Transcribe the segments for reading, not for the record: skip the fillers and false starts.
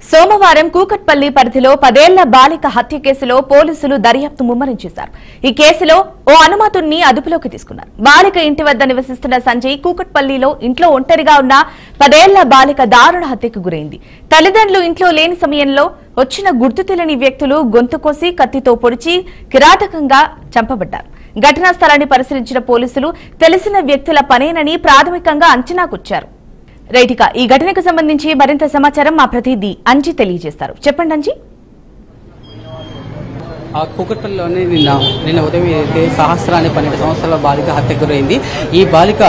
సోమవారం కూకట్పల్లి పరిధిలో 10 ఏళ్ల బాలిక హత్య కేసులో పోలీసులు దర్యాప్తు ముమ్మరం చేశారు. ఈ కేసులో ఓ అనుమాతుడిని అదుపులోకి తీసుకున్నారు. బాలిక ఇంటి వద్ద నివసిస్తున్న సంజయ్ కూకట్పల్లిలో ఇంట్లో ఒంటరిగా ఉన్న 10 ఏళ్ల బాలిక దారుణ హత్యకు గురైంది. తల్లిదండ్రులు ఇంట్లో లేని సమయంలో వచ్చిన గుర్తు తెలియని వ్యక్తులు గొంతు కోసి కత్తితో పొడిచి కిరాతకంగా చంపబడ్డారు. ఘటనా స్థలాన్ని పరిశీలించిన పోలీసులు తెలిసిన వ్యక్తుల పనేనని ప్రాథమికంగా అంచనాకొచ్చారు. రైట్, ఈ ఘటనకు సంబంధించి మరింత సమాచారం మా ప్రతినిధి అంజి తెలియజేస్తారు. చెప్పండి అంజి. కూకట్పల్లిలోనే నిన్న ఉదయం అయితే సహస్ర అనే 12 సంవత్సరాల బాలిక హత్యకు గురైంది. ఈ బాలిక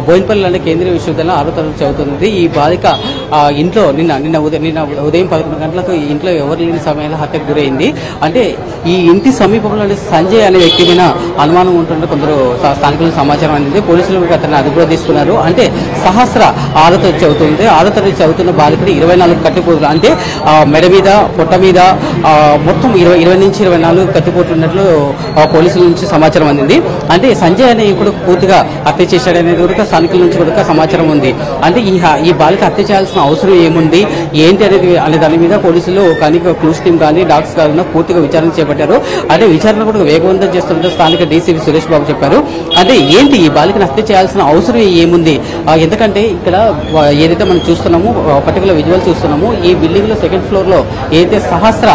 బోయినపల్లిలోని కేంద్రీయ విశ్వవిద్యాలయంలో 6వ తరగతి చదువుతుంది. ఈ బాలిక ఇంట్లో నిన్న ఉదయం 11 గంటలకు ఇంట్లో ఎవరు లేని సమయంలో హత్యకు గురైంది. అంటే ఈ ఇంటి సమీపంలోని సంజయ్ అనే వ్యక్తి మీద అనుమానం ఉంటుంటే కొందరు స్థానికులకు సమాచారం అందింది. పోలీసులు అతన్ని అదుపులో తీసుకున్నారు. అంటే సహస్ర 6వ తరగతి చదువుతుంది. 6వ తరగతి చదువుతున్న బాలికకి 24 కత్తిపోట్లు, అంటే మెడ మీద పొట్ట మీద మొత్తం 20 నుంచి 24 కత్తిపోట్లు ఉన్నట్లు పోలీసుల నుంచి సమాచారం అందింది. అంటే సంజయ్ అనే ఇప్పుడు పూర్తిగా హత్య చేశాడనేది కూడా స్థానికుల నుంచి కూడా సమాచారం ఉంది. అంటే ఈ బాలిక హత్య చేయాల్సిన అవసరం ఏముంది ఏంటి అనే దాని మీద పోలీసులు కానీ క్లూస్ టీమ్ కానీ డాగ్స్ కానీ పూర్తిగా విచారణ చేపట్టారు. అంటే విచారణ కూడా వేగవంతం చేస్తున్నట్టు స్థానిక డీసీపీ సురేష్ బాబు చెప్పారు. అంటే ఏంటి ఈ బాలికను హత్య చేయాల్సిన అవసరం ఏముంది, ఎందుకంటే ఇక్కడ ఏదైతే మనం చూస్తున్నామో పర్టికులర్ విజువల్ చూస్తున్నామో ఈ బిల్డింగ్ లో 2nd ఫ్లోర్ లో ఏదైతే సహస్ర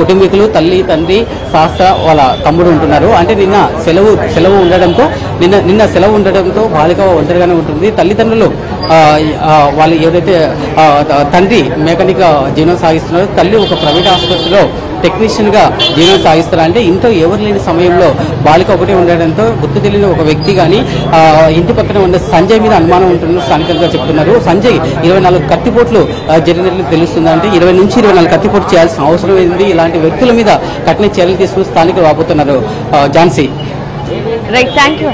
కుటుంబీకులు తల్లి తండ్రి సహస్ర వాళ్ళ తమ్ముడు ఉంటున్నారు. అంటే నిన్న సెలవు ఉండడంతో బాలిక ఒంటరిగానే ఉంటుంది. తల్లిదండ్రులు వాళ్ళు ఏదైతే తండ్రి మెకానిక్ జీవనం సాగిస్తున్నారు, తల్లి ఒక ప్రైవేట్ ఆసుపత్రిలో టెక్నీషియన్ గా జీవనం సాగిస్తారు. అంటే ఇంట్లో ఎవరు లేని సమయంలో బాలిక ఒకటే ఉండడంతో గుర్తు తెలియని ఒక వ్యక్తి కానీ ఇంటి పక్కన ఉన్న సంజయ్ మీద అనుమానం ఉంటుందని స్థానికంగా చెప్తున్నారు. సంజయ్ 24 కత్తిపోట్లు జరిగినట్లు తెలుస్తుంది. అంటే 20 నుంచి 24 కత్తిపోట్లు చేయాల్సిన అవసరం ఏంది, ఇలాంటి వ్యక్తుల మీద కఠిన చర్యలు తీసుకుని స్థానికులు వాపోతున్నారు. ఝాన్సీ. Right, thank you.